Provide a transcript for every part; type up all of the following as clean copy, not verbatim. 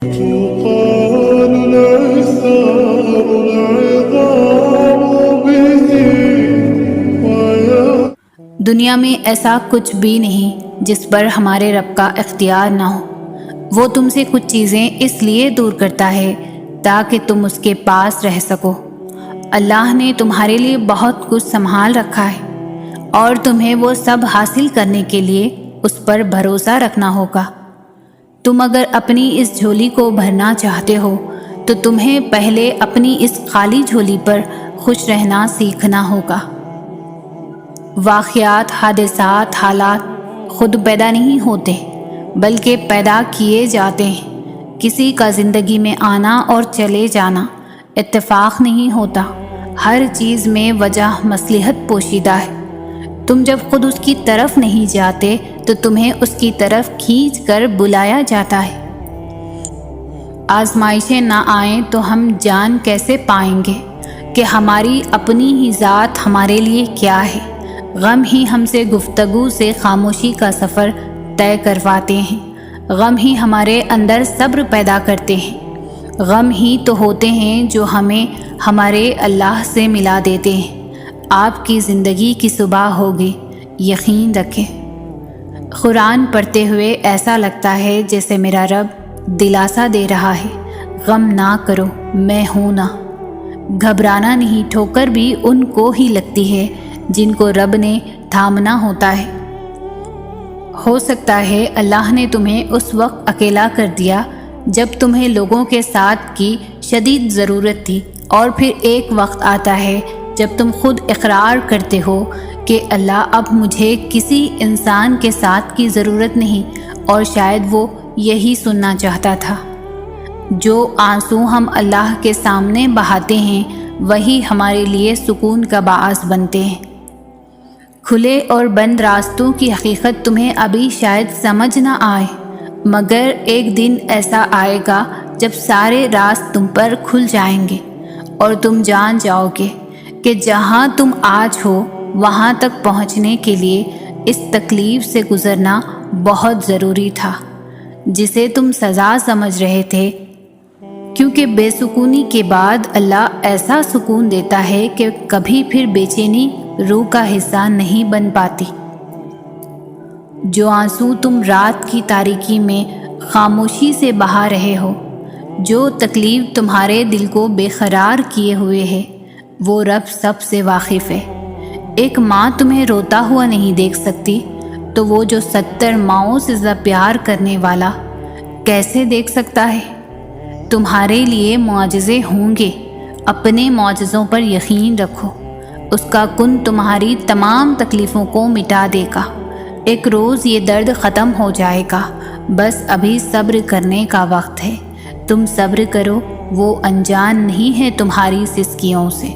تقال الأجسام العظام به ويا دنیا میں ایسا کچھ بھی نہیں جس پر ہمارے رب کا اختیار نہ ہو۔ وہ تم سے کچھ چیزیں اس لیے دور کرتا ہے تاکہ تم اس کے پاس رہ سکو۔ اللہ نے تمہارے لیے بہت کچھ سنبھال رکھا ہے اور تمہیں وہ سب حاصل کرنے کے لیے اس پر بھروسہ رکھنا ہوگا۔ تم اگر اپنی اس جھولی کو بھرنا چاہتے ہو تو تمہیں پہلے اپنی اس خالی جھولی پر خوش رہنا سیکھنا ہوگا۔ واقعات، حادثات، حالات خود پیدا نہیں ہوتے بلکہ پیدا کیے جاتے ہیں۔ کسی کا زندگی میں آنا اور چلے جانا اتفاق نہیں ہوتا، ہر چیز میں وجہ مصلحت پوشیدہ ہے۔ تم جب خود اس کی طرف نہیں جاتے تو تمہیں اس کی طرف کھینچ کر بلایا جاتا ہے۔ آزمائشیں نہ آئیں تو ہم جان کیسے پائیں گے کہ ہماری اپنی ہی ذات ہمارے لیے کیا ہے۔ غم ہی ہم سے گفتگو سے خاموشی کا سفر طے کرواتے ہیں، غم ہی ہمارے اندر صبر پیدا کرتے ہیں، غم ہی تو ہوتے ہیں جو ہمیں ہمارے اللہ سے ملا دیتے ہیں۔ آپ کی زندگی کی صبح ہوگی، یقین رکھیں۔ قرآن پڑھتے ہوئے ایسا لگتا ہے جیسے میرا رب دلاسا دے رہا ہے، غم نہ کرو، میں ہوں نا۔ گھبرانا نہیں، ٹھوکر بھی ان کو ہی لگتی ہے جن کو رب نے تھامنا ہوتا ہے۔ ہو سکتا ہے اللہ نے تمہیں اس وقت اکیلا کر دیا جب تمہیں لوگوں کے ساتھ کی شدید ضرورت تھی، اور پھر ایک وقت آتا ہے جب تم خود اقرار کرتے ہو کہ اللہ اب مجھے کسی انسان کے ساتھ کی ضرورت نہیں، اور شاید وہ یہی سننا چاہتا تھا۔ جو آنسو ہم اللہ کے سامنے بہاتے ہیں وہی ہمارے لیے سکون کا باعث بنتے ہیں۔ کھلے اور بند راستوں کی حقیقت تمہیں ابھی شاید سمجھ نہ آئے، مگر ایک دن ایسا آئے گا جب سارے راست تم پر کھل جائیں گے اور تم جان جاؤ گے کہ جہاں تم آج ہو وہاں تک پہنچنے کے لیے اس تکلیف سے گزرنا بہت ضروری تھا جسے تم سزا سمجھ رہے تھے، کیونکہ بے سکونی کے بعد اللہ ایسا سکون دیتا ہے کہ کبھی پھر بے چینی روح کا حصہ نہیں بن پاتی۔ جو آنسو تم رات کی تاریکی میں خاموشی سے بہا رہے ہو، جو تکلیف تمہارے دل کو بے قرار کیے ہوئے ہے، وہ رب سب سے واقف ہے۔ ایک ماں تمہیں روتا ہوا نہیں دیکھ سکتی تو وہ جو 70 ماؤں سے زیادہ پیار کرنے والا کیسے دیکھ سکتا ہے؟ تمہارے لیے معجزے ہوں گے، اپنے معجزوں پر یقین رکھو۔ اس کا کن تمہاری تمام تکلیفوں کو مٹا دے گا، ایک روز یہ درد ختم ہو جائے گا، بس ابھی صبر کرنے کا وقت ہے۔ تم صبر کرو، وہ انجان نہیں ہے تمہاری سسکیوں سے،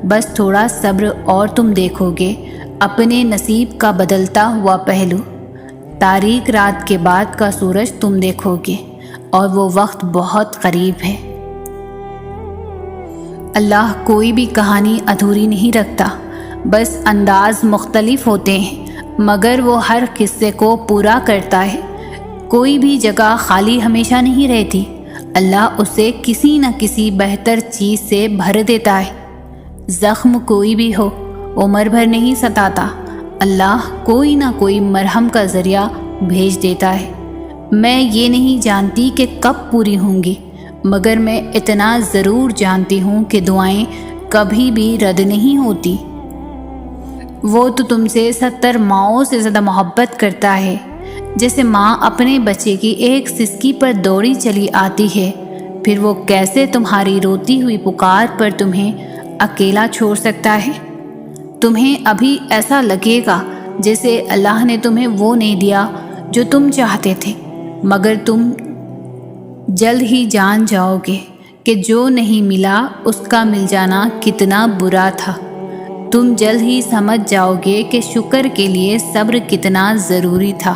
بس تھوڑا صبر اور تم دیکھو گے اپنے نصیب کا بدلتا ہوا پہلو۔ تاریک رات کے بعد کا سورج تم دیکھو گے اور وہ وقت بہت قریب ہے۔ اللہ کوئی بھی کہانی ادھوری نہیں رکھتا، بس انداز مختلف ہوتے ہیں، مگر وہ ہر قصے کو پورا کرتا ہے۔ کوئی بھی جگہ خالی ہمیشہ نہیں رہتی، اللہ اسے کسی نہ کسی بہتر چیز سے بھر دیتا ہے۔ زخم کوئی بھی ہو، عمر بھر نہیں ستاتا، اللہ کوئی نہ کوئی مرہم کا ذریعہ بھیج دیتا ہے۔ میں یہ نہیں جانتی کہ کب پوری ہوں گی، مگر میں اتنا ضرور جانتی ہوں کہ دعائیں کبھی بھی رد نہیں ہوتی۔ وہ تو تم سے 70 ماؤں سے زیادہ محبت کرتا ہے، جیسے ماں اپنے بچے کی ایک سسکی پر دوڑی چلی آتی ہے، پھر وہ کیسے تمہاری روتی ہوئی پکار پر تمہیں اکیلا چھوڑ سکتا ہے؟ تمہیں ابھی ایسا لگے گا جیسے اللہ نے تمہیں وہ نہیں دیا جو تم چاہتے تھے، مگر تم جلد ہی جان جاؤ گے کہ جو نہیں ملا اس کا مل جانا کتنا برا تھا۔ تم جلد ہی سمجھ جاؤ گے کہ شکر کے لیے صبر کتنا ضروری تھا۔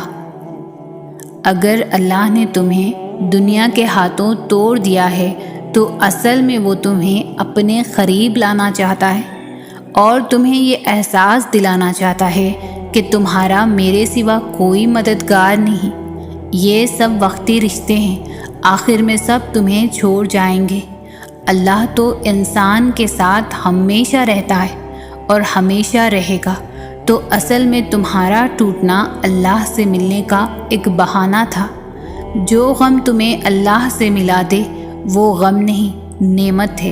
اگر اللہ نے تمہیں دنیا کے ہاتھوں توڑ دیا ہے تو اصل میں وہ تمہیں اپنے قریب لانا چاہتا ہے اور تمہیں یہ احساس دلانا چاہتا ہے کہ تمہارا میرے سوا کوئی مددگار نہیں۔ یہ سب وقتی رشتے ہیں، آخر میں سب تمہیں چھوڑ جائیں گے۔ اللہ تو انسان کے ساتھ ہمیشہ رہتا ہے اور ہمیشہ رہے گا، تو اصل میں تمہارا ٹوٹنا اللہ سے ملنے کا ایک بہانہ تھا۔ جو غم تمہیں اللہ سے ملا دے وہ غم نہیں، نعمت ہے۔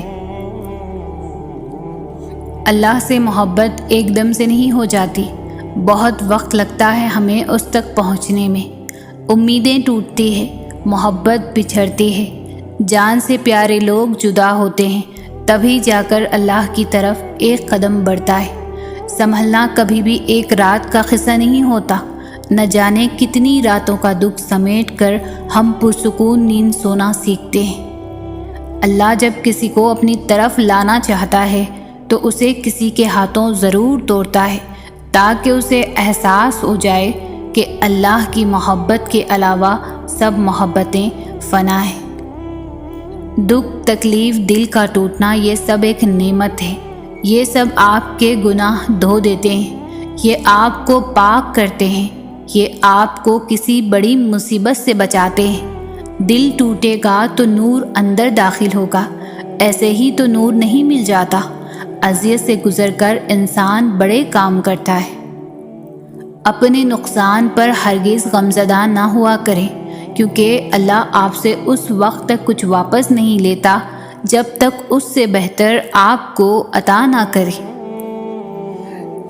اللہ سے محبت ایک دم سے نہیں ہو جاتی، بہت وقت لگتا ہے ہمیں اس تک پہنچنے میں۔ امیدیں ٹوٹتی ہیں، محبت بچھڑتی ہے، جان سے پیارے لوگ جدا ہوتے ہیں، تبھی جا کر اللہ کی طرف ایک قدم بڑھتا ہے۔ سنبھلنا کبھی بھی ایک رات کا قصہ نہیں ہوتا، نہ جانے کتنی راتوں کا دکھ سمیٹ کر ہم پرسکون نیند سونا سیکھتے ہیں۔ اللہ جب کسی کو اپنی طرف لانا چاہتا ہے تو اسے کسی کے ہاتھوں ضرور توڑتا ہے، تاکہ اسے احساس ہو جائے کہ اللہ کی محبت کے علاوہ سب محبتیں فنا ہیں۔ دکھ، تکلیف، دل کا ٹوٹنا، یہ سب ایک نعمت ہے۔ یہ سب آپ کے گناہ دھو دیتے ہیں، یہ آپ کو پاک کرتے ہیں، یہ آپ کو کسی بڑی مصیبت سے بچاتے ہیں۔ دل ٹوٹے گا تو نور اندر داخل ہوگا، ایسے ہی تو نور نہیں مل جاتا۔ اذیت سے گزر کر انسان بڑے کام کرتا ہے۔ اپنے نقصان پر ہرگز غمزدہ نہ ہوا کریں، کیونکہ اللہ آپ سے اس وقت تک کچھ واپس نہیں لیتا جب تک اس سے بہتر آپ کو عطا نہ کرے۔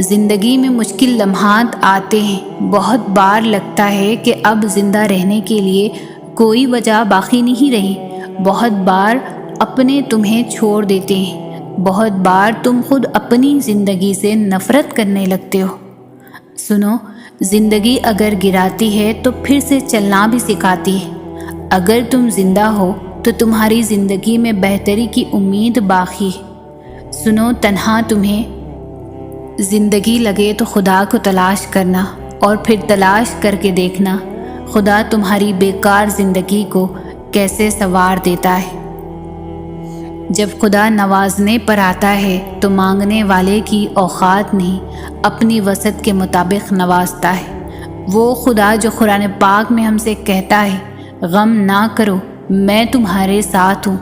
زندگی میں مشکل لمحات آتے ہیں، بہت بار لگتا ہے کہ اب زندہ رہنے کے لیے کوئی وجہ باقی نہیں رہی۔ بہت بار اپنے تمہیں چھوڑ دیتے ہیں، بہت بار تم خود اپنی زندگی سے نفرت کرنے لگتے ہو۔ سنو، زندگی اگر گراتی ہے تو پھر سے چلنا بھی سکھاتی ہے۔ اگر تم زندہ ہو تو تمہاری زندگی میں بہتری کی امید باقی ہے۔ سنو، تنہا تمہیں زندگی لگے تو خدا کو تلاش کرنا، اور پھر تلاش کر کے دیکھنا خدا تمہاری بیکار زندگی کو کیسے سنوار دیتا ہے۔ جب خدا نوازنے پر آتا ہے تو مانگنے والے کی اوقات نہیں، اپنی وسعت کے مطابق نوازتا ہے۔ وہ خدا جو قرآن پاک میں ہم سے کہتا ہے، غم نہ کرو، میں تمہارے ساتھ ہوں،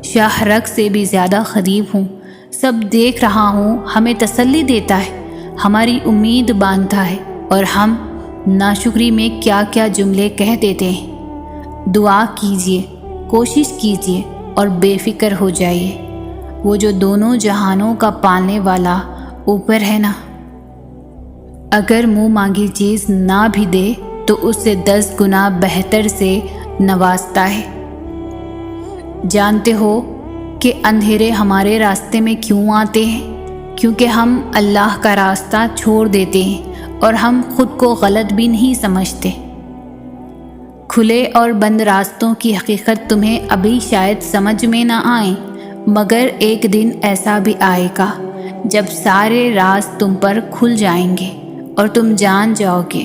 شاہ رگ سے بھی زیادہ قریب ہوں، سب دیکھ رہا ہوں، ہمیں تسلی دیتا ہے، ہماری امید باندھتا ہے، اور ہم ناشکری میں کیا کیا جملے کہہ دیتے ہیں۔ دعا کیجئے، کوشش کیجئے اور بے فکر ہو جائیے۔ وہ جو دونوں جہانوں کا پالنے والا اوپر ہے نا، اگر منہ مانگی چیز نہ بھی دے تو اس سے 10 گنا بہتر سے نوازتا ہے۔ جانتے ہو کہ اندھیرے ہمارے راستے میں کیوں آتے ہیں؟ کیونکہ ہم اللہ کا راستہ چھوڑ دیتے ہیں اور ہم خود کو غلط بھی نہیں سمجھتے۔ کھلے اور بند راستوں کی حقیقت تمہیں ابھی شاید سمجھ میں نہ آئے، مگر ایک دن ایسا بھی آئے گا جب سارے راز تم پر کھل جائیں گے اور تم جان جاؤ گے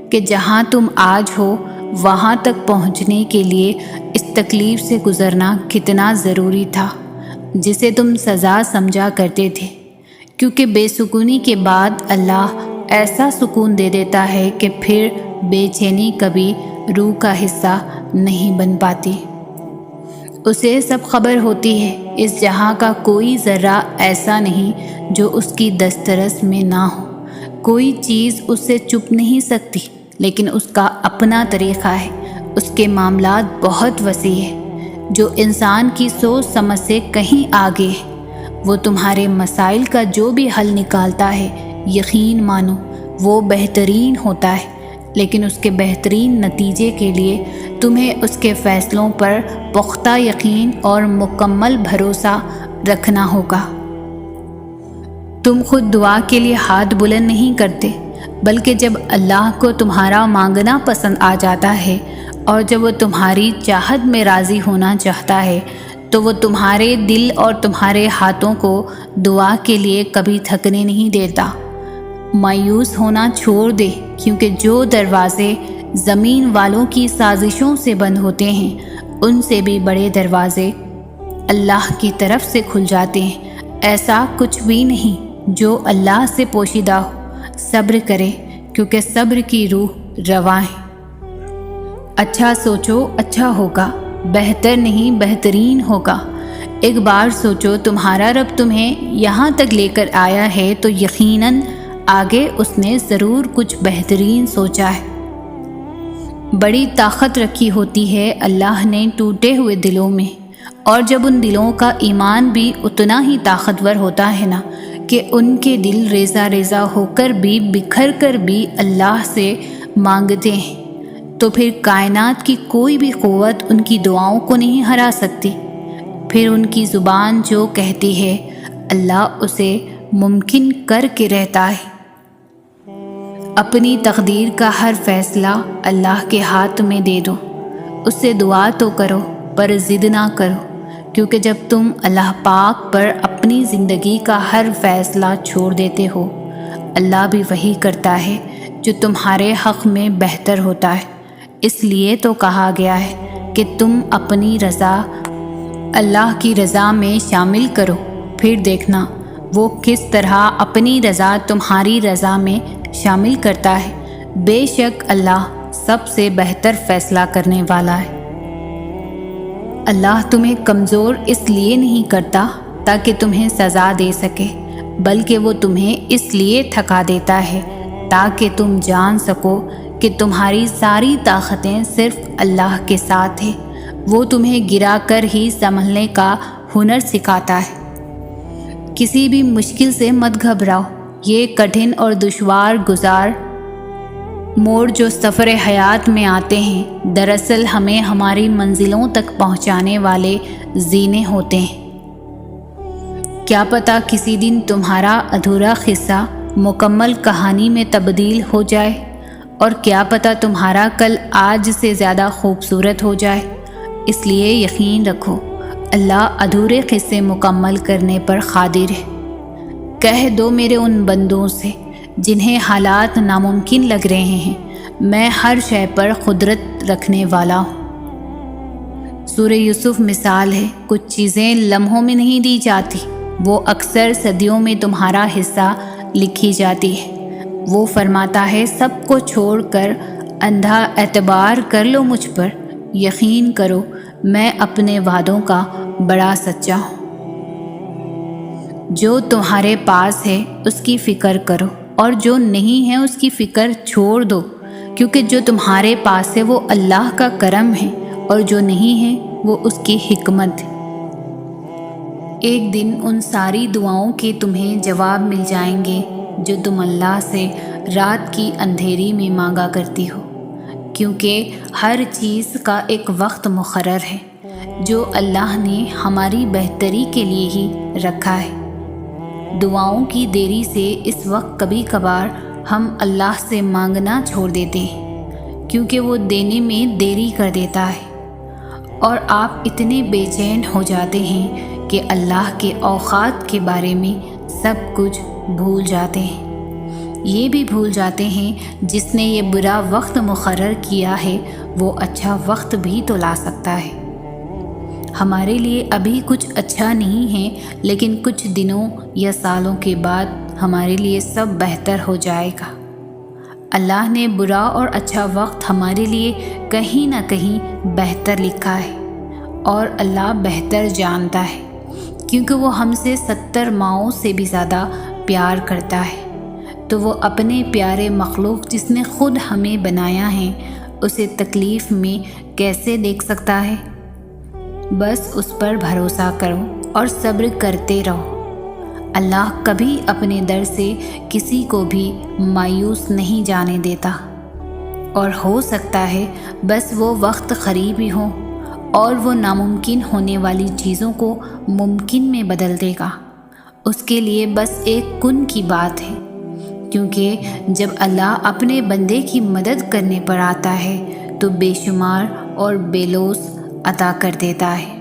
کہ جہاں تم آج ہو وہاں تک پہنچنے کے لیے اس تکلیف سے گزرنا کتنا ضروری تھا جسے تم سزا سمجھا کرتے تھے۔ کیونکہ بے سکونی کے بعد اللہ ایسا سکون دے دیتا ہے کہ پھر بے چینی کبھی روح کا حصہ نہیں بن پاتی۔ اسے سب خبر ہوتی ہے، اس جہاں کا کوئی ذرہ ایسا نہیں جو اس کی دسترس میں نہ ہو، کوئی چیز اس سے چھپ نہیں سکتی، لیکن اس کا اپنا طریقہ ہے، اس کے معاملات بہت وسیع ہے، جو انسان کی سوچ سمجھ سے کہیں آگے ہے۔ وہ تمہارے مسائل کا جو بھی حل نکالتا ہے، یقین مانو وہ بہترین ہوتا ہے، لیکن اس کے بہترین نتیجے کے لیے تمہیں اس کے فیصلوں پر پختہ یقین اور مکمل بھروسہ رکھنا ہوگا۔ تم خود دعا کے لیے ہاتھ بلند نہیں کرتے، بلکہ جب اللہ کو تمہارا مانگنا پسند آ جاتا ہے اور جب وہ تمہاری چاہت میں راضی ہونا چاہتا ہے تو وہ تمہارے دل اور تمہارے ہاتھوں کو دعا کے لیے کبھی تھکنے نہیں دیتا۔ مایوس ہونا چھوڑ دے، کیونکہ جو دروازے زمین والوں کی سازشوں سے بند ہوتے ہیں ان سے بھی بڑے دروازے اللہ کی طرف سے کھل جاتے ہیں۔ ایسا کچھ بھی نہیں جو اللہ سے پوشیدہ ہو۔ صبر کرے، کیونکہ صبر کی روح رواں ہے۔ اچھا سوچو، اچھا ہوگا، بہتر نہیں بہترین ہوگا۔ ایک بار سوچو، تمہارا رب تمہیں یہاں تک لے کر آیا ہے تو یقیناً آگے اس نے ضرور کچھ بہترین سوچا ہے۔ بڑی طاقت رکھی ہوتی ہے اللہ نے ٹوٹے ہوئے دلوں میں، اور جب ان دلوں کا ایمان بھی اتنا ہی طاقتور ہوتا ہے نا کہ ان کے دل ریزہ ریزہ ہو کر بھی، بکھر کر بھی اللہ سے مانگتے ہیں، تو پھر کائنات کی کوئی بھی قوت ان کی دعاؤں کو نہیں ہرا سکتی۔ پھر ان کی زبان جو کہتی ہے اللہ اسے ممکن کر کے رہتا ہے۔ اپنی تقدیر کا ہر فیصلہ اللہ کے ہاتھ میں دے دو، اس سے دعا تو کرو پر ضد نہ کرو، کیونکہ جب تم اللہ پاک پر اپنی زندگی کا ہر فیصلہ چھوڑ دیتے ہو، اللہ بھی وہی کرتا ہے جو تمہارے حق میں بہتر ہوتا ہے۔ اس لیے تو کہا گیا ہے کہ تم اپنی رضا اللہ کی رضا میں شامل کرو، پھر دیکھنا وہ کس طرح اپنی رضا تمہاری رضا میں شامل کرتا ہے۔ بے شک اللہ سب سے بہتر فیصلہ کرنے والا ہے۔ اللہ تمہیں کمزور اس لیے نہیں کرتا تاکہ تمہیں سزا دے سکے، بلکہ وہ تمہیں اس لیے تھکا دیتا ہے تاکہ تم جان سکو کہ تمہاری ساری طاقتیں صرف اللہ کے ساتھ ہیں۔ وہ تمہیں گرا کر ہی سنبھلنے کا ہنر سکھاتا ہے۔ کسی بھی مشکل سے مت گھبراؤ، یہ کٹھن اور دشوار گزار موڑ جو سفر حیات میں آتے ہیں دراصل ہمیں ہماری منزلوں تک پہنچانے والے زینے ہوتے ہیں۔ کیا پتہ کسی دن تمہارا ادھورا قصہ مکمل کہانی میں تبدیل ہو جائے، اور کیا پتہ تمہارا کل آج سے زیادہ خوبصورت ہو جائے۔ اس لیے یقین رکھو اللہ ادھورے قصے مکمل کرنے پر قادر ہے۔ کہہ دو میرے ان بندوں سے جنہیں حالات ناممکن لگ رہے ہیں، میں ہر شے پر قدرت رکھنے والا ہوں۔ سورہ یوسف مثال ہے، کچھ چیزیں لمحوں میں نہیں دی جاتی، وہ اکثر صدیوں میں تمہارا حصہ لکھی جاتی ہے۔ وہ فرماتا ہے سب کو چھوڑ کر اندھا اعتبار کر لو مجھ پر، یقین کرو میں اپنے وعدوں کا بڑا سچا ہوں۔ جو تمہارے پاس ہے اس کی فکر کرو، اور جو نہیں ہے اس کی فکر چھوڑ دو، کیونکہ جو تمہارے پاس ہے وہ اللہ کا کرم ہے، اور جو نہیں ہے وہ اس کی حکمت ہے۔ ایک دن ان ساری دعاؤں کے تمہیں جواب مل جائیں گے جو تم اللہ سے رات کی اندھیری میں مانگا کرتی ہو، کیونکہ ہر چیز کا ایک وقت مقرر ہے جو اللہ نے ہماری بہتری کے لیے ہی رکھا ہے۔ دعاؤں کی دیری سے اس وقت کبھی کبھار ہم اللہ سے مانگنا چھوڑ دیتے ہیں، کیونکہ وہ دینے میں دیری کر دیتا ہے، اور آپ اتنے بے چین ہو جاتے ہیں کہ اللہ کے اوقات کے بارے میں سب کچھ بھول جاتے ہیں۔ یہ بھی بھول جاتے ہیں جس نے یہ برا وقت مقرر کیا ہے وہ اچھا وقت بھی تو لا سکتا ہے۔ ہمارے لیے ابھی کچھ اچھا نہیں ہے، لیکن کچھ دنوں یا سالوں کے بعد ہمارے لیے سب بہتر ہو جائے گا۔ اللہ نے برا اور اچھا وقت ہمارے لیے کہیں نہ کہیں بہتر لکھا ہے، اور اللہ بہتر جانتا ہے، کیونکہ وہ ہم سے 70 ماؤں سے بھی زیادہ پیار کرتا ہے۔ تو وہ اپنے پیارے مخلوق جس نے خود ہمیں بنایا ہے اسے تکلیف میں کیسے دیکھ سکتا ہے؟ بس اس پر بھروسہ کرو اور صبر کرتے رہو۔ اللہ کبھی اپنے در سے کسی کو بھی مایوس نہیں جانے دیتا، اور ہو سکتا ہے بس وہ وقت قریب ہی ہو اور وہ ناممکن ہونے والی چیزوں کو ممکن میں بدل دے گا۔ اس کے لیے بس ایک کن کی بات ہے، کیونکہ جب اللہ اپنے بندے کی مدد کرنے پر آتا ہے تو بے شمار اور بے لوث عطا کر دیتا ہے۔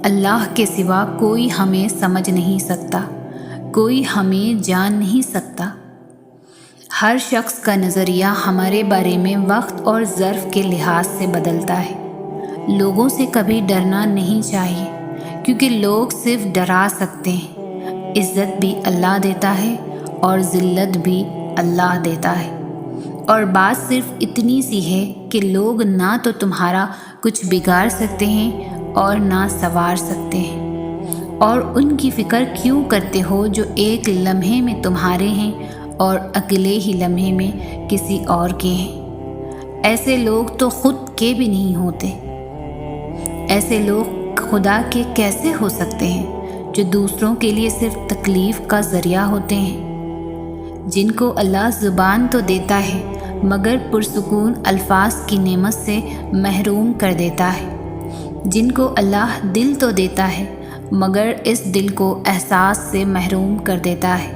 اللہ کے سوا کوئی ہمیں سمجھ نہیں سکتا، کوئی ہمیں جان نہیں سکتا۔ ہر شخص کا نظریہ ہمارے بارے میں وقت اور ظرف کے لحاظ سے بدلتا ہے۔ لوگوں سے کبھی ڈرنا نہیں چاہیے، کیونکہ لوگ صرف ڈرا سکتے ہیں۔ عزت بھی اللہ دیتا ہے اور ذلت بھی اللہ دیتا ہے۔ اور بات صرف اتنی سی ہے کہ لوگ نہ تو تمہارا کچھ بگاڑ سکتے ہیں اور نہ سنوار سکتے ہیں، اور ان کی فکر کیوں کرتے ہو جو ایک لمحے میں تمہارے ہیں اور اگلے ہی لمحے میں کسی اور کے ہیں۔ ایسے لوگ تو خود کے بھی نہیں ہوتے۔ ایسے لوگ خدا کے کیسے ہو سکتے ہیں جو دوسروں کے لیے صرف تکلیف کا ذریعہ ہوتے ہیں، جن کو اللہ زبان تو دیتا ہے مگر پرسکون الفاظ کی نعمت سے محروم کر دیتا ہے، جن کو اللہ دل تو دیتا ہے مگر اس دل کو احساس سے محروم کر دیتا ہے۔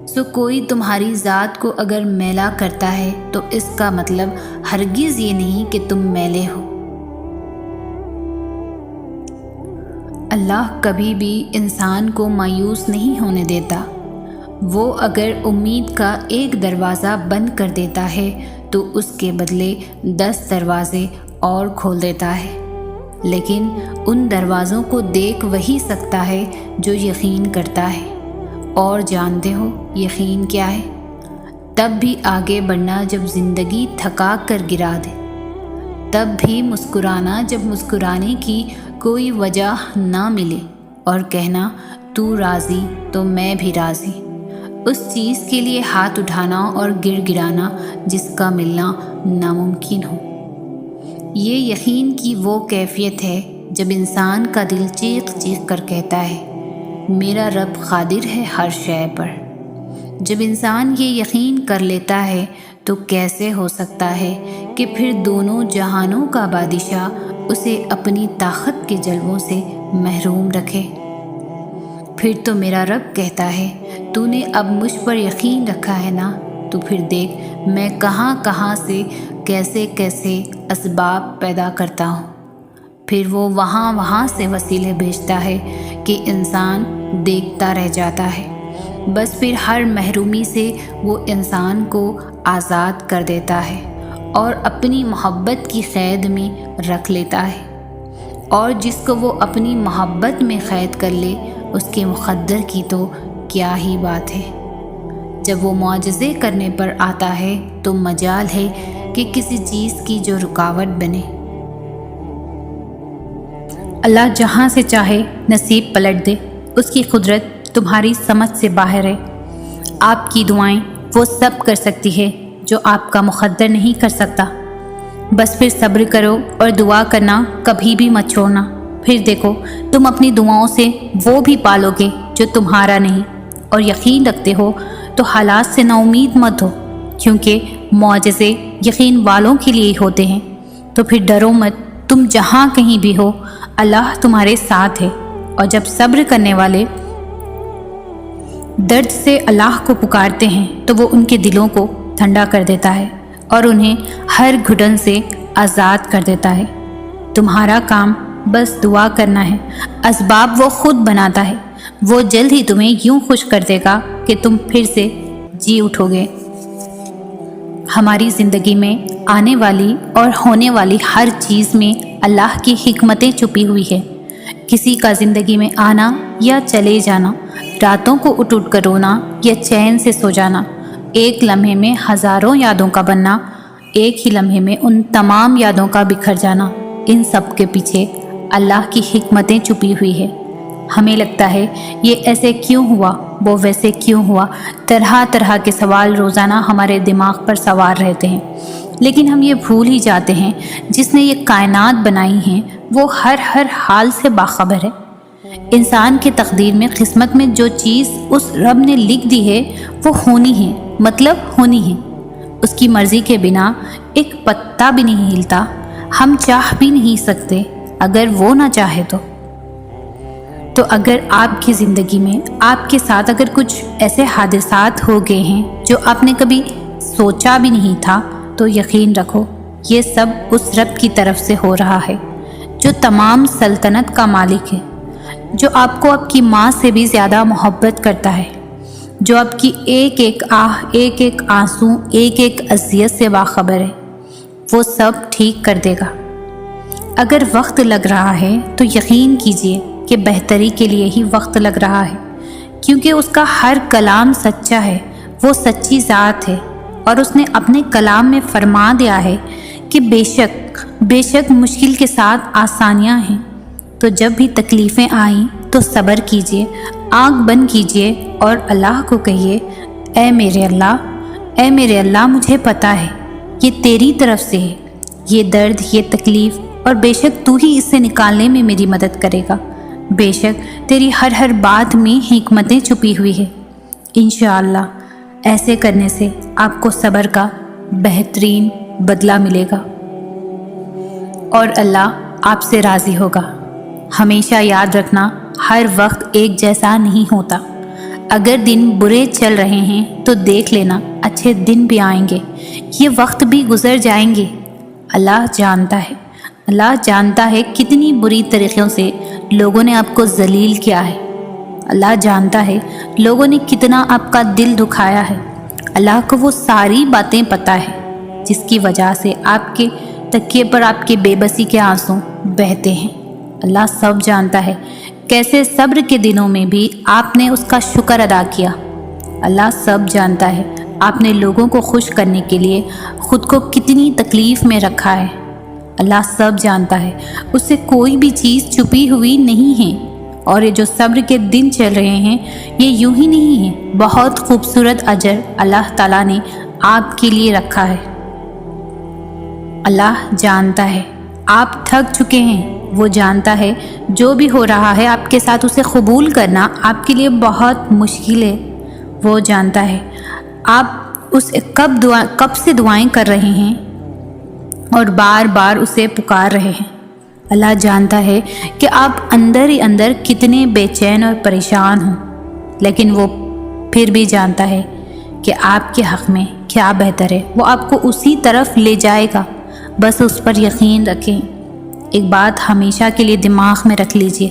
سو کوئی تمہاری ذات کو اگر میلا کرتا ہے تو اس کا مطلب ہرگز یہ نہیں کہ تم میلے ہو۔ اللہ کبھی بھی انسان کو مایوس نہیں ہونے دیتا۔ وہ اگر امید کا ایک دروازہ بند کر دیتا ہے تو اس کے بدلے 10 دروازے اور کھول دیتا ہے، لیکن ان دروازوں کو دیکھ وہی سکتا ہے جو یقین کرتا ہے۔ اور جانتے ہو یقین کیا ہے؟ تب بھی آگے بڑھنا جب زندگی تھکا کر گرا دے، تب بھی مسکرانا جب مسکرانے کی کوئی وجہ نہ ملے، اور کہنا تو راضی تو میں بھی راضی، اس چیز کے لیے ہاتھ اٹھانا اور گڑ گڑانا جس کا ملنا ناممکن ہو۔ یہ یقین کی وہ کیفیت ہے جب انسان کا دل چیخ چیخ کر کہتا ہے میرا رب قادر ہے ہر شے پر۔ جب انسان یہ یقین کر لیتا ہے تو کیسے ہو سکتا ہے کہ پھر دونوں جہانوں کا بادشاہ اسے اپنی طاقت کے جلووں سے محروم رکھے؟ پھر تو میرا رب کہتا ہے تو نے اب مجھ پر یقین رکھا ہے نا، تو پھر دیکھ میں کہاں کہاں سے کیسے کیسے اسباب پیدا کرتا ہوں۔ پھر وہ وہاں سے وسیلے بھیجتا ہے کہ انسان دیکھتا رہ جاتا ہے۔ بس پھر ہر محرومی سے وہ انسان کو آزاد کر دیتا ہے اور اپنی محبت کی قید میں رکھ لیتا ہے، اور جس کو وہ اپنی محبت میں قید کر لے اس کے مقدر کی تو کیا ہی بات ہے۔ جب وہ معجزے کرنے پر آتا ہے تو مجال ہے کہ کسی چیز کی جو رکاوٹ بنے۔ اللہ جہاں سے چاہے نصیب پلٹ دے، اس کی قدرت تمہاری سمجھ سے باہر ہے۔ آپ کی دعائیں وہ سب کر سکتی ہے جو آپ کا مقدر نہیں کر سکتا۔ بس پھر صبر کرو اور دعا کرنا کبھی بھی مت چھوڑنا۔ پھر دیکھو تم اپنی دعاؤں سے وہ بھی پالو گے جو تمہارا نہیں، اور یقین رکھتے ہو تو حالات سے نا امید مت ہو، کیونکہ معجزے یقین والوں کے لیے ہوتے ہیں۔ تو پھر ڈرو مت، تم جہاں کہیں بھی ہو اللہ تمہارے ساتھ ہے۔ اور جب صبر کرنے والے درد سے اللہ کو پکارتے ہیں تو وہ ان کے دلوں کو ٹھنڈا کر دیتا ہے اور انہیں ہر گھٹن سے آزاد کر دیتا ہے۔ تمہارا کام بس دعا کرنا ہے، اسباب وہ خود بناتا ہے۔ وہ جلد ہی تمہیں یوں خوش کر دے گا کہ تم پھر سے جی اٹھو گے۔ ہماری زندگی میں آنے والی اور ہونے والی ہر چیز میں اللہ کی حکمتیں چھپی ہوئی ہے۔ کسی کا زندگی میں آنا یا چلے جانا، راتوں کو اٹھ اٹھ کر رونا یا چین سے سو جانا، ایک لمحے میں ہزاروں یادوں کا بننا، ایک ہی لمحے میں ان تمام یادوں کا بکھر جانا، ان سب کے پیچھے اللہ کی حکمتیں چھپی ہوئی ہے۔ ہمیں لگتا ہے یہ ایسے کیوں ہوا، وہ ویسے کیوں ہوا، طرح طرح کے سوال روزانہ ہمارے دماغ پر سوار رہتے ہیں، لیکن ہم یہ بھول ہی جاتے ہیں جس نے یہ کائنات بنائی ہیں وہ ہر حال سے باخبر ہے۔ انسان کی تقدیر میں، قسمت میں جو چیز اس رب نے لکھ دی ہے وہ ہونی ہے، مطلب ہونی ہے۔ اس کی مرضی کے بنا ایک پتا بھی نہیں ہلتا، ہم چاہ بھی نہیں سکتے اگر وہ نہ چاہے تو اگر آپ کی زندگی میں آپ کے ساتھ اگر کچھ ایسے حادثات ہو گئے ہیں جو آپ نے کبھی سوچا بھی نہیں تھا، تو یقین رکھو یہ سب اس رب کی طرف سے ہو رہا ہے جو تمام سلطنت کا مالک ہے، جو آپ کو آپ کی ماں سے بھی زیادہ محبت کرتا ہے، جو آپ کی ایک ایک آہ، ایک ایک آنسو، ایک ایک اذیت سے باخبر ہے۔ وہ سب ٹھیک کر دے گا۔ اگر وقت لگ رہا ہے تو یقین کیجئے کہ بہتری کے لیے ہی وقت لگ رہا ہے، کیونکہ اس کا ہر کلام سچا ہے، وہ سچی ذات ہے، اور اس نے اپنے کلام میں فرما دیا ہے کہ بے شک مشکل کے ساتھ آسانیاں ہیں۔ تو جب بھی تکلیفیں آئیں تو صبر کیجیے، آنکھ بند کیجیے اور اللہ کو کہیے، اے میرے اللہ مجھے پتہ ہے یہ تیری طرف سے ہے، یہ درد، یہ تکلیف، اور بے شک تو ہی اس سے نکالنے میں میری مدد کرے گا۔ بے شک تیری ہر بات میں حکمتیں چھپی ہوئی ہے۔ انشاءاللہ ایسے کرنے سے آپ کو صبر کا بہترین بدلہ ملے گا اور اللہ آپ سے راضی ہوگا۔ ہمیشہ یاد رکھنا، ہر وقت ایک جیسا نہیں ہوتا۔ اگر دن برے چل رہے ہیں تو دیکھ لینا اچھے دن بھی آئیں گے، یہ وقت بھی گزر جائیں گے۔ اللہ جانتا ہے کتنی بری طریقوں سے لوگوں نے آپ کو ذلیل کیا ہے۔ اللہ جانتا ہے لوگوں نے کتنا آپ کا دل دکھایا ہے۔ اللہ کو وہ ساری باتیں پتہ ہے جس کی وجہ سے آپ کے تکیے پر آپ کے بے بسی کے آنسو بہتے ہیں۔ اللہ سب جانتا ہے کیسے صبر کے دنوں میں بھی آپ نے اس کا شکر ادا کیا۔ اللہ سب جانتا ہے آپ نے لوگوں کو خوش کرنے کے لیے خود کو کتنی تکلیف میں رکھا ہے۔ اللہ سب جانتا ہے اس سے کوئی بھی چیز چھپی ہوئی نہیں ہے، اور یہ جو صبر کے دن چل رہے ہیں یہ یوں ہی نہیں ہے، بہت خوبصورت اجر اللہ تعالیٰ نے آپ کے لیے رکھا ہے۔ اللہ جانتا ہے آپ تھک چکے ہیں، وہ جانتا ہے جو بھی ہو رہا ہے آپ کے ساتھ اسے قبول کرنا آپ کے لیے بہت مشکل ہے۔ وہ جانتا ہے آپ اس کب سے دعائیں کر رہے ہیں اور بار بار اسے پکار رہے ہیں۔ اللہ جانتا ہے کہ آپ اندر ہی اندر کتنے بے چین اور پریشان ہوں، لیکن وہ پھر بھی جانتا ہے کہ آپ کے حق میں کیا بہتر ہے، وہ آپ کو اسی طرف لے جائے گا، بس اس پر یقین رکھیں۔ ایک بات ہمیشہ کے لیے دماغ میں رکھ لیجئے،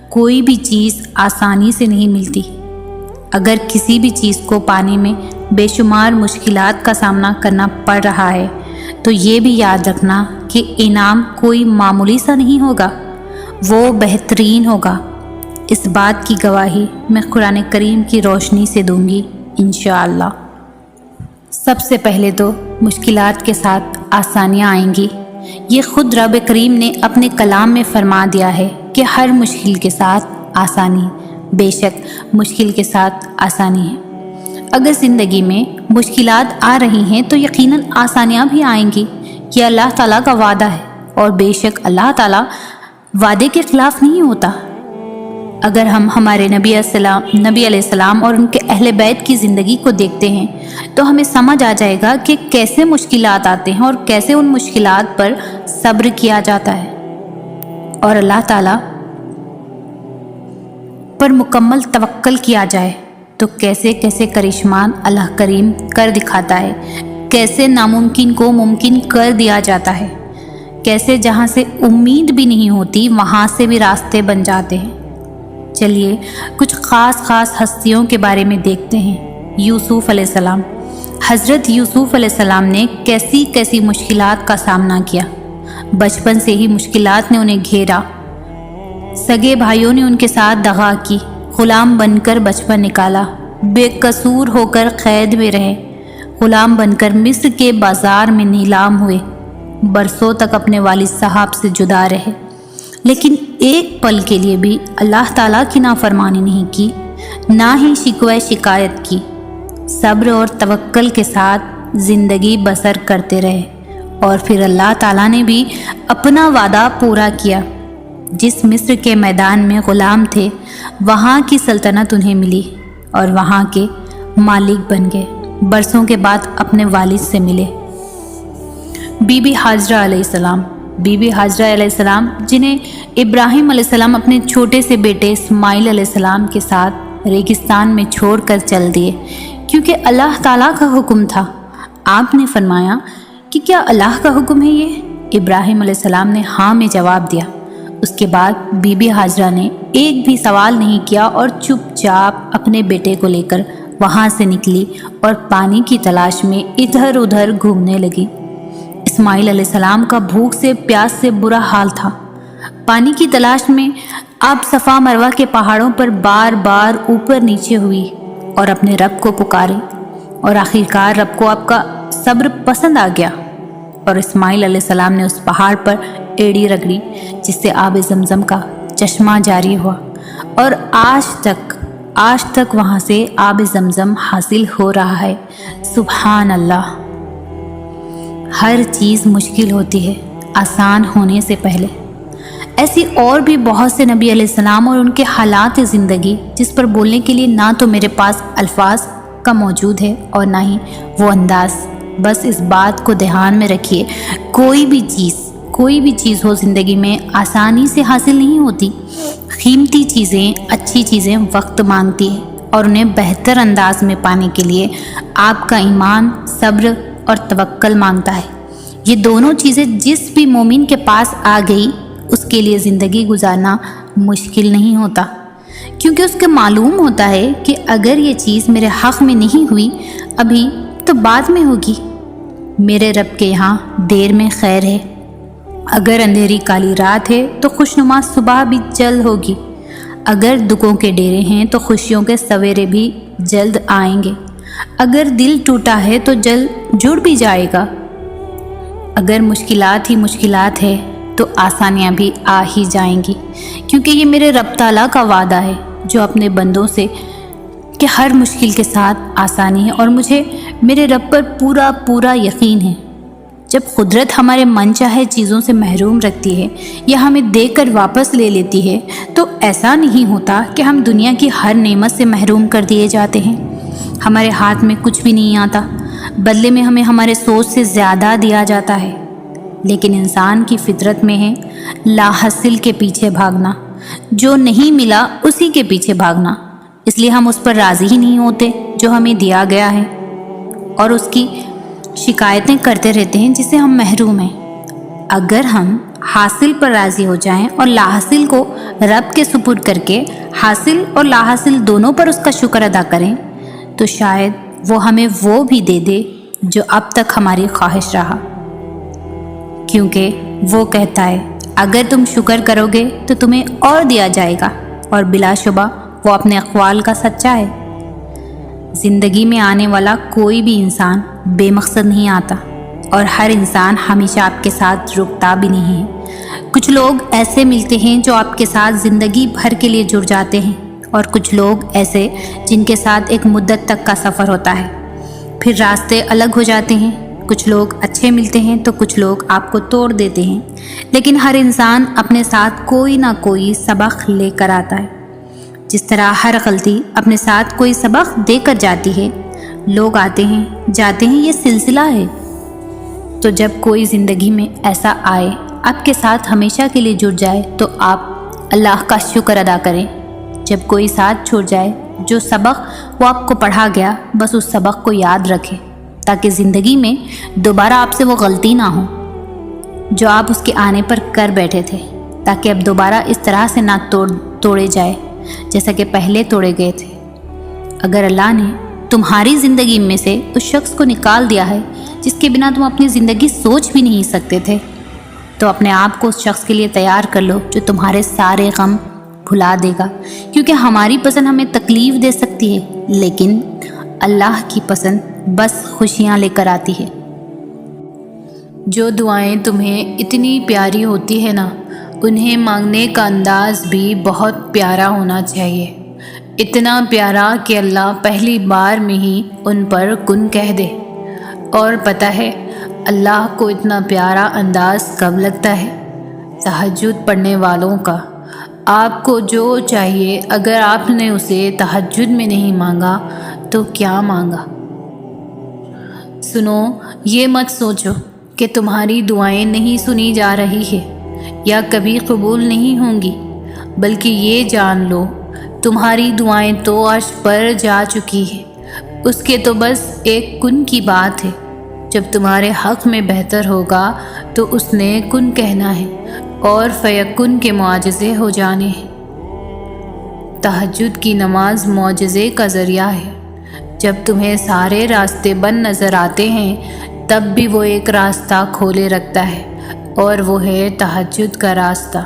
کوئی بھی چیز آسانی سے نہیں ملتی۔ اگر کسی بھی چیز کو پانے میں بے شمار مشکلات کا سامنا کرنا پڑ رہا ہے تو یہ بھی یاد رکھنا کہ انعام کوئی معمولی سا نہیں ہوگا، وہ بہترین ہوگا۔ اس بات کی گواہی میں قرآن کریم کی روشنی سے دوں گی انشاءاللہ۔ سب سے پہلے تو مشکلات کے ساتھ آسانیاں آئیں گی، یہ خود رب کریم نے اپنے کلام میں فرما دیا ہے کہ ہر مشکل کے ساتھ آسانی، بے شک مشکل کے ساتھ آسانی ہے۔ اگر زندگی میں مشکلات آ رہی ہیں تو یقیناً آسانیاں بھی آئیں گی، یہ اللہ تعالیٰ کا وعدہ ہے، اور بے شک اللہ تعالیٰ وعدے کے خلاف نہیں ہوتا۔ اگر ہم ہمارے نبی علیہ السلام اور ان کے اہل بیت کی زندگی کو دیکھتے ہیں تو ہمیں سمجھ آ جائے گا کہ کیسے مشکلات آتے ہیں اور کیسے ان مشکلات پر صبر کیا جاتا ہے، اور اللہ تعالیٰ پر مکمل توکل کیا جائے تو کیسے کیسے کرشمان اللہ کریم کر دکھاتا ہے، کیسے ناممکن کو ممکن کر دیا جاتا ہے، کیسے جہاں سے امید بھی نہیں ہوتی وہاں سے بھی راستے بن جاتے ہیں۔ چلیے کچھ خاص ہستیوں کے بارے میں دیکھتے ہیں۔ یوسف علیہ السلام، حضرت یوسف علیہ السلام نے کیسی مشکلات کا سامنا کیا۔ بچپن سے ہی مشکلات نے انہیں گھیرا، سگے بھائیوں نے ان کے ساتھ دغا کی، غلام بن کر بچپن نکالا، بے قصور ہو کر قید میں رہے، غلام بن کر مصر کے بازار میں نیلام ہوئے، برسوں تک اپنے والد صاحب سے جدا رہے، لیکن ایک پل کے لیے بھی اللہ تعالیٰ کی نافرمانی نہیں کی، نہ ہی شکوہ شکایت کی، صبر اور توکل کے ساتھ زندگی بسر کرتے رہے، اور پھر اللہ تعالیٰ نے بھی اپنا وعدہ پورا کیا۔ جس مصر کے میدان میں غلام تھے وہاں کی سلطنت انہیں ملی اور وہاں کے مالک بن گئے، برسوں کے بعد اپنے والد سے ملے۔ بی بی ہاجرہ علیہ السلام جنہیں ابراہیم علیہ السلام اپنے چھوٹے سے بیٹے اسماعیل علیہ السلام کے ساتھ ریگستان میں چھوڑ کر چل دیے، کیونکہ اللہ تعالیٰ کا حکم تھا۔ آپ نے فرمایا کہ کیا اللہ کا حکم ہے یہ؟ ابراہیم علیہ السلام نے ہاں میں جواب دیا۔ اس کے بعد بی بی ہاجرہ نے ایک بھی سوال نہیں کیا اور چپ چاپ اپنے بیٹے کو لے کر وہاں سے نکلی اور پانی کی تلاش میں ادھر ادھر گھومنے لگی۔ اسماعیل علیہ السلام کا بھوک سے پیاس سے برا حال تھا۔ پانی کی تلاش میں آپ صفا مروہ کے پہاڑوں پر بار بار اوپر نیچے ہوئی اور اپنے رب کو پکارے۔ اور آخرکار رب کو آپ کا صبر پسند آ گیا اور اسماعیل علیہ السلام نے اس پہاڑ پر ایڑی رگڑی جس سے آب زمزم کا چشمہ جاری ہوا، اور آج تک وہاں سے آب زمزم حاصل ہو رہا ہے۔ سبحان اللہ۔ ہر چیز مشکل ہوتی ہے آسان ہونے سے پہلے۔ ایسی اور بھی بہت سے نبی علیہ السلام اور ان کے حالات زندگی جس پر بولنے کے لیے نہ تو میرے پاس الفاظ کا موجود ہے اور نہ ہی وہ انداز۔ بس اس بات کو دھیان میں رکھیے، کوئی بھی چیز ہو زندگی میں آسانی سے حاصل نہیں ہوتی۔ قیمتی چیزیں، اچھی چیزیں وقت مانگتی ہیں، اور انہیں بہتر انداز میں پانے کے لیے آپ کا ایمان، صبر اور توکل مانگتا ہے۔ یہ دونوں چیزیں جس بھی مومن کے پاس آ گئی اس کے لیے زندگی گزارنا مشکل نہیں ہوتا، کیونکہ اس کے معلوم ہوتا ہے کہ اگر یہ چیز میرے حق میں نہیں ہوئی ابھی تو بعد میں ہوگی۔ میرے رب کے یہاں دیر میں خیر ہے۔ اگر اندھیری کالی رات ہے تو خوشنما صبح بھی جلد ہوگی۔ اگر دکھوں کے ڈیرے ہیں تو خوشیوں کے سویرے بھی جلد آئیں گے۔ اگر دل ٹوٹا ہے تو جلد جڑ بھی جائے گا۔ اگر مشکلات ہی مشکلات ہے تو آسانیاں بھی آ ہی جائیں گی، کیونکہ یہ میرے رب تعالیٰ کا وعدہ ہے جو اپنے بندوں سے کہ ہر مشکل کے ساتھ آسانی ہے، اور مجھے میرے رب پر پورا یقین ہے۔ جب قدرت ہمارے من چاہے چیزوں سے محروم رکھتی ہے یا ہمیں دے کر واپس لے لیتی ہے تو ایسا نہیں ہوتا کہ ہم دنیا کی ہر نعمت سے محروم کر دیے جاتے ہیں۔ ہمارے ہاتھ میں کچھ بھی نہیں آتا، بدلے میں ہمیں ہمارے سوچ سے زیادہ دیا جاتا ہے۔ لیکن انسان کی فطرت میں ہے لا حاصل کے پیچھے بھاگنا، جو نہیں ملا اسی کے پیچھے بھاگنا۔ اس لیے ہم اس پر راضی ہی نہیں ہوتے جو ہمیں دیا گیا ہے، اور اس کی شکایتیں کرتے رہتے ہیں جس سے ہم محروم ہیں۔ اگر ہم حاصل پر راضی ہو جائیں اور لا حاصل کو رب کے سپرد کر کے حاصل اور لا حاصل دونوں پر اس کا شکر ادا کریں تو شاید وہ ہمیں وہ بھی دے دے جو اب تک ہماری خواہش رہا، کیونکہ وہ کہتا ہے اگر تم شکر کرو گے تو تمہیں اور دیا جائے گا، اور بلا شبہ وہ اپنے اقوال کا سچا ہے۔ زندگی میں آنے والا کوئی بھی انسان بے مقصد نہیں آتا، اور ہر انسان ہمیشہ آپ کے ساتھ رکتا بھی نہیں ہے۔ کچھ لوگ ایسے ملتے ہیں جو آپ کے ساتھ زندگی بھر کے لیے جڑ جاتے ہیں، اور کچھ لوگ ایسے جن کے ساتھ ایک مدت تک کا سفر ہوتا ہے، پھر راستے الگ ہو جاتے ہیں۔ کچھ لوگ اچھے ملتے ہیں تو کچھ لوگ آپ کو توڑ دیتے ہیں، لیکن ہر انسان اپنے ساتھ کوئی نہ کوئی سبق لے کر آتا ہے۔ جس طرح ہر غلطی اپنے ساتھ کوئی سبق دے کر جاتی ہے، لوگ آتے ہیں جاتے ہیں، یہ سلسلہ ہے۔ تو جب کوئی زندگی میں ایسا آئے آپ کے ساتھ ہمیشہ کے لیے جڑ جائے تو آپ اللہ کا شکر ادا کریں۔ جب کوئی ساتھ چھوڑ جائے، جو سبق وہ آپ کو پڑھا گیا بس اس سبق کو یاد رکھیں، تاکہ زندگی میں دوبارہ آپ سے وہ غلطی نہ ہو جو آپ اس کے آنے پر کر بیٹھے تھے، تاکہ اب دوبارہ اس طرح سے نہ توڑے جائے جیسا کہ پہلے توڑے گئے تھے۔ اگر اللہ نے تمہاری زندگی میں سے اس شخص کو نکال دیا ہے جس کے بنا تم اپنی زندگی سوچ بھی نہیں سکتے تھے، تو اپنے آپ کو اس شخص کے لیے تیار کر لو جو تمہارے سارے غم بھلا دے گا، کیونکہ ہماری پسند ہمیں تکلیف دے سکتی ہے لیکن اللہ کی پسند بس خوشیاں لے کر آتی ہے۔ جو دعائیں تمہیں اتنی پیاری ہوتی ہے نا، انہیں مانگنے کا انداز بھی بہت پیارا ہونا چاہیے، اتنا پیارا کہ اللہ پہلی بار میں ہی ان پر کن کہہ دے۔ اور پتہ ہے اللہ کو اتنا پیارا انداز کب لگتا ہے؟ تہجد پڑھنے والوں کا۔ آپ کو جو چاہیے اگر آپ نے اسے تہجد میں نہیں مانگا تو کیا مانگا؟ سنو، یہ مت سوچو کہ تمہاری دعائیں نہیں سنی جا رہی ہے یا کبھی قبول نہیں ہوں گی، بلکہ یہ جان لو تمہاری دعائیں تو عرش پر جا چکی ہیں۔ اس کے تو بس ایک کن کی بات ہے۔ جب تمہارے حق میں بہتر ہوگا تو اس نے کن کہنا ہے اور فیکن کے معجزے ہو جانے ہیں۔ تہجد کی نماز معجزے کا ذریعہ ہے۔ جب تمہیں سارے راستے بند نظر آتے ہیں تب بھی وہ ایک راستہ کھولے رکھتا ہے، اور وہ ہے تہجد کا راستہ۔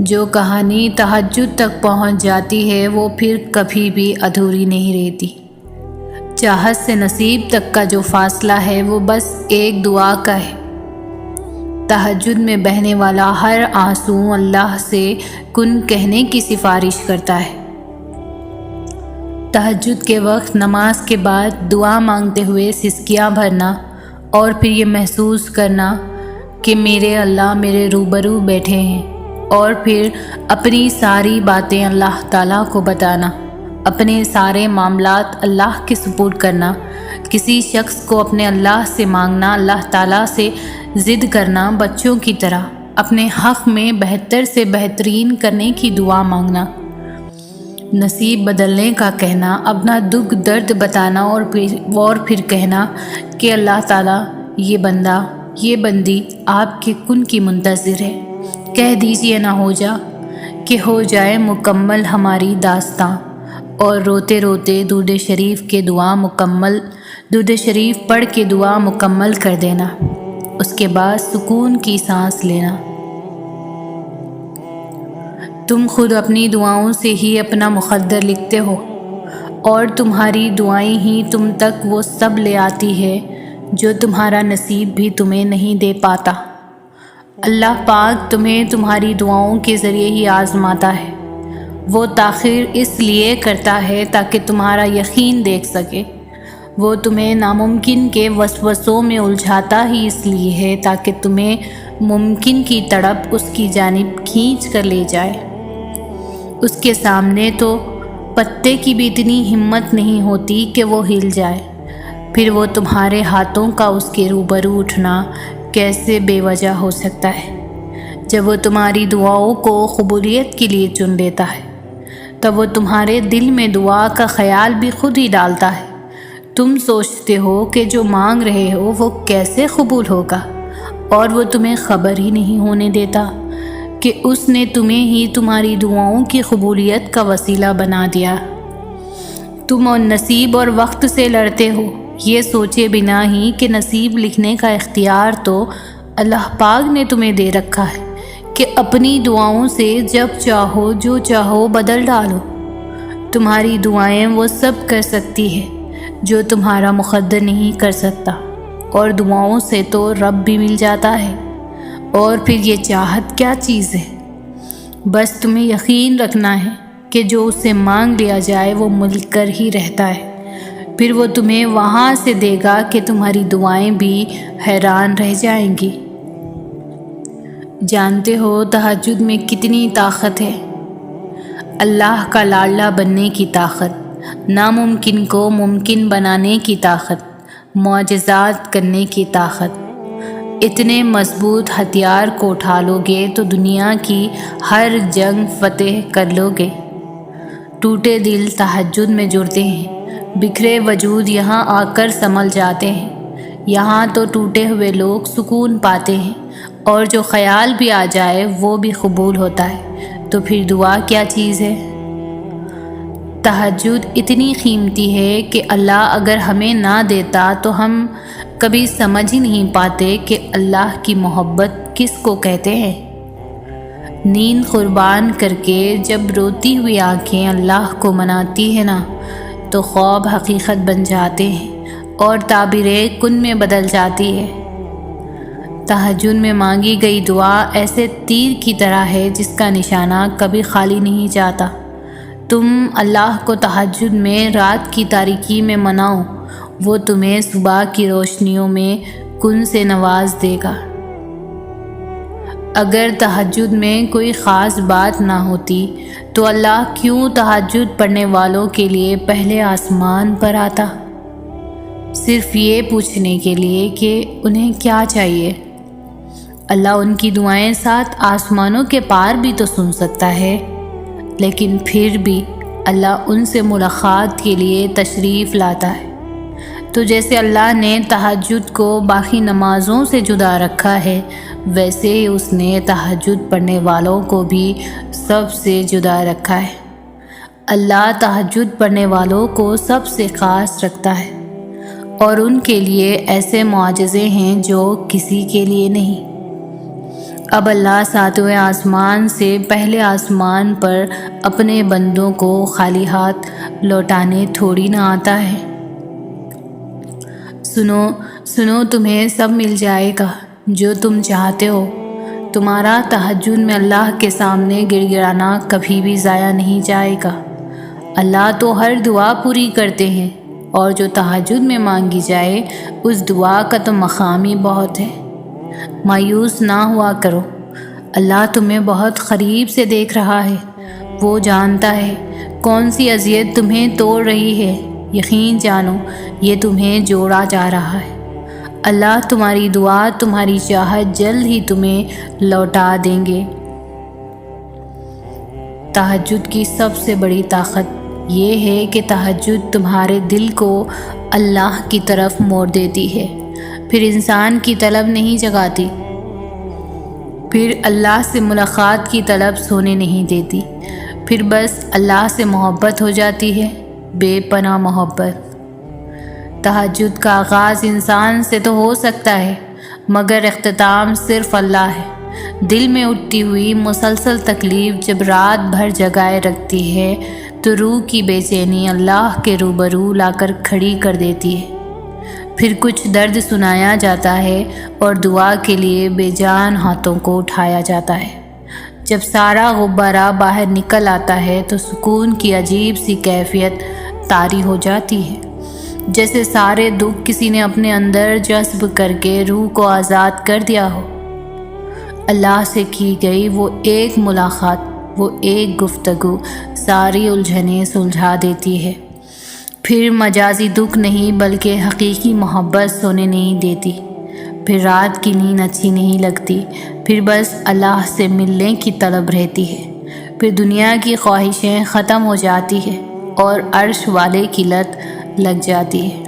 جو کہانی تہجد تک پہنچ جاتی ہے وہ پھر کبھی بھی ادھوری نہیں رہتی۔ چاہت سے نصیب تک کا جو فاصلہ ہے وہ بس ایک دعا کا ہے۔ تہجد میں بہنے والا ہر آنسو اللہ سے کن کہنے کی سفارش کرتا ہے۔ تہجد کے وقت نماز کے بعد دعا مانگتے ہوئے سسکیاں بھرنا اور پھر یہ محسوس کرنا کہ میرے اللہ میرے روبرو بیٹھے ہیں، اور پھر اپنی ساری باتیں اللہ تعالیٰ کو بتانا، اپنے سارے معاملات اللہ کے سپرد کرنا، کسی شخص کو اپنے اللہ سے مانگنا، اللہ تعالیٰ سے ضد کرنا، بچوں کی طرح اپنے حق میں بہتر سے بہترین کرنے کی دعا مانگنا، نصیب بدلنے کا کہنا، اپنا دکھ درد بتانا اور پھر کہنا کہ اللہ تعالیٰ یہ بندہ یہ بندی آپ کے کن کی منتظر ہے، کہہ دیجئے نہ ہو جا کہ ہو جائے مکمل ہماری داستاں، اور روتے روتے درود شریف پڑھ کے دعا مکمل کر دینا، اس کے بعد سکون کی سانس لینا۔ تم خود اپنی دعاؤں سے ہی اپنا مقدر لکھتے ہو، اور تمہاری دعائیں ہی تم تک وہ سب لے آتی ہے جو تمہارا نصیب بھی تمہیں نہیں دے پاتا۔ اللہ پاک تمہیں تمہاری دعاؤں کے ذریعے ہی آزماتا ہے، وہ تاخیر اس لیے کرتا ہے تاکہ تمہارا یقین دیکھ سکے، وہ تمہیں ناممکن کے وسوسوں میں الجھاتا ہی اس لیے ہے تاکہ تمہیں ممکن کی تڑپ اس کی جانب کھینچ کر لے جائے۔ اس کے سامنے تو پتے کی بھی اتنی ہمت نہیں ہوتی کہ وہ ہل جائے، پھر وہ تمہارے ہاتھوں کا اس کے روبرو اٹھنا کیسے بے وجہ ہو سکتا ہے؟ جب وہ تمہاری دعاؤں کو قبولیت کے لیے چن لیتا ہے تب وہ تمہارے دل میں دعا کا خیال بھی خود ہی ڈالتا ہے۔ تم سوچتے ہو کہ جو مانگ رہے ہو وہ کیسے قبول ہوگا، اور وہ تمہیں خبر ہی نہیں ہونے دیتا کہ اس نے تمہیں ہی تمہاری دعاؤں کی قبولیت کا وسیلہ بنا دیا۔ تم اور نصیب اور وقت سے لڑتے ہو، یہ سوچے بنا ہی کہ نصیب لکھنے کا اختیار تو اللہ پاک نے تمہیں دے رکھا ہے کہ اپنی دعاؤں سے جب چاہو جو چاہو بدل ڈالو۔ تمہاری دعائیں وہ سب کر سکتی ہے جو تمہارا مقدر نہیں کر سکتا، اور دعاؤں سے تو رب بھی مل جاتا ہے، اور پھر یہ چاہت کیا چیز ہے؟ بس تمہیں یقین رکھنا ہے کہ جو اس سے مانگ لیا جائے وہ مل کر ہی رہتا ہے، پھر وہ تمہیں وہاں سے دے گا کہ تمہاری دعائیں بھی حیران رہ جائیں گی۔ جانتے ہو تہجد میں کتنی طاقت ہے؟ اللہ کا لاڈلا بننے کی طاقت، ناممکن کو ممکن بنانے کی طاقت، معجزات کرنے کی طاقت۔ اتنے مضبوط ہتھیار کو اٹھا لو گے تو دنیا کی ہر جنگ فتح کر لو گے۔ ٹوٹے دل تہجد میں جڑتے ہیں، بکھرے وجود یہاں آ کر سنبھل جاتے ہیں۔ یہاں تو ٹوٹے ہوئے لوگ سکون پاتے ہیں، اور جو خیال بھی آ جائے وہ بھی قبول ہوتا ہے، تو پھر دعا کیا چیز ہے؟ تہجد اتنی قیمتی ہے کہ اللہ اگر ہمیں نہ دیتا تو ہم کبھی سمجھ ہی نہیں پاتے کہ اللہ کی محبت کس کو کہتے ہیں۔ نیند قربان کر کے جب روتی ہوئی آنکھیں اللہ کو مناتی ہیں نا، تو خواب حقیقت بن جاتے ہیں اور تعبیریں کن میں بدل جاتی ہے۔ تہجد میں مانگی گئی دعا ایسے تیر کی طرح ہے جس کا نشانہ کبھی خالی نہیں جاتا۔ تم اللہ کو تہجد میں رات کی تاریکی میں مناؤ، وہ تمہیں صبح کی روشنیوں میں کن سے نواز دے گا۔ اگر تہجد میں کوئی خاص بات نہ ہوتی تو اللہ کیوں تہجد پڑھنے والوں کے لیے پہلے آسمان پر آتا؟ صرف یہ پوچھنے کے لیے کہ انہیں کیا چاہیے۔ اللہ ان کی دعائیں ساتھ آسمانوں کے پار بھی تو سن سکتا ہے، لیکن پھر بھی اللہ ان سے ملاقات کے لیے تشریف لاتا ہے۔ تو جیسے اللہ نے تہجد کو باقی نمازوں سے جدا رکھا ہے، ویسے ہی اس نے تہجد پڑھنے والوں کو بھی سب سے جدا رکھا ہے۔ اللہ تہجد پڑھنے والوں کو سب سے خاص رکھتا ہے، اور ان کے لیے ایسے معجزے ہیں جو کسی کے لیے نہیں۔ اب اللہ ساتویں آسمان سے پہلے آسمان پر اپنے بندوں کو خالی ہاتھ لوٹانے تھوڑی نہ آتا ہے۔ سنو تمہیں سب مل جائے گا جو تم چاہتے ہو۔ تمہارا تہجد میں اللہ کے سامنے گڑ گڑانا کبھی بھی ضائع نہیں جائے گا۔ اللہ تو ہر دعا پوری کرتے ہیں، اور جو تہجد میں مانگی جائے اس دعا کا تو مقام ہی بہت ہے۔ مایوس نہ ہوا کرو، اللہ تمہیں بہت قریب سے دیکھ رہا ہے۔ وہ جانتا ہے کون سی اذیت تمہیں توڑ رہی ہے۔ یقین جانو یہ تمہیں جوڑا جا رہا ہے۔ اللہ تمہاری دعا، تمہاری چاہت جلد ہی تمہیں لوٹا دیں گے۔ تہجد کی سب سے بڑی طاقت یہ ہے کہ تہجد تمہارے دل کو اللہ کی طرف موڑ دیتی ہے، پھر انسان کی طلب نہیں جگاتی، پھر اللہ سے ملاقات کی طلب سونے نہیں دیتی، پھر بس اللہ سے محبت ہو جاتی ہے، بے پناہ محبت۔ تہجد کا آغاز انسان سے تو ہو سکتا ہے، مگر اختتام صرف اللہ ہے۔ دل میں اٹھتی ہوئی مسلسل تکلیف جب رات بھر جگائے رکھتی ہے تو روح کی بے چینی اللہ کے روبرو لا کر کھڑی کر دیتی ہے۔ پھر کچھ درد سنایا جاتا ہے اور دعا کے لیے بے جان ہاتھوں کو اٹھایا جاتا ہے۔ جب سارا غبارہ باہر نکل آتا ہے تو سکون کی عجیب سی کیفیت طاری ہو جاتی ہے، جیسے سارے دکھ کسی نے اپنے اندر جذب کر کے روح کو آزاد کر دیا ہو۔ اللہ سے کی گئی وہ ایک ملاقات، وہ ایک گفتگو ساری الجھنیں سلجھا دیتی ہے۔ پھر مجازی دکھ نہیں بلکہ حقیقی محبت سونے نہیں دیتی، پھر رات کی نیند اچھی نہیں لگتی، پھر بس اللہ سے ملنے کی طلب رہتی ہے، پھر دنیا کی خواہشیں ختم ہو جاتی ہیں اور عرش والے کی لت لگ جاتی ہے۔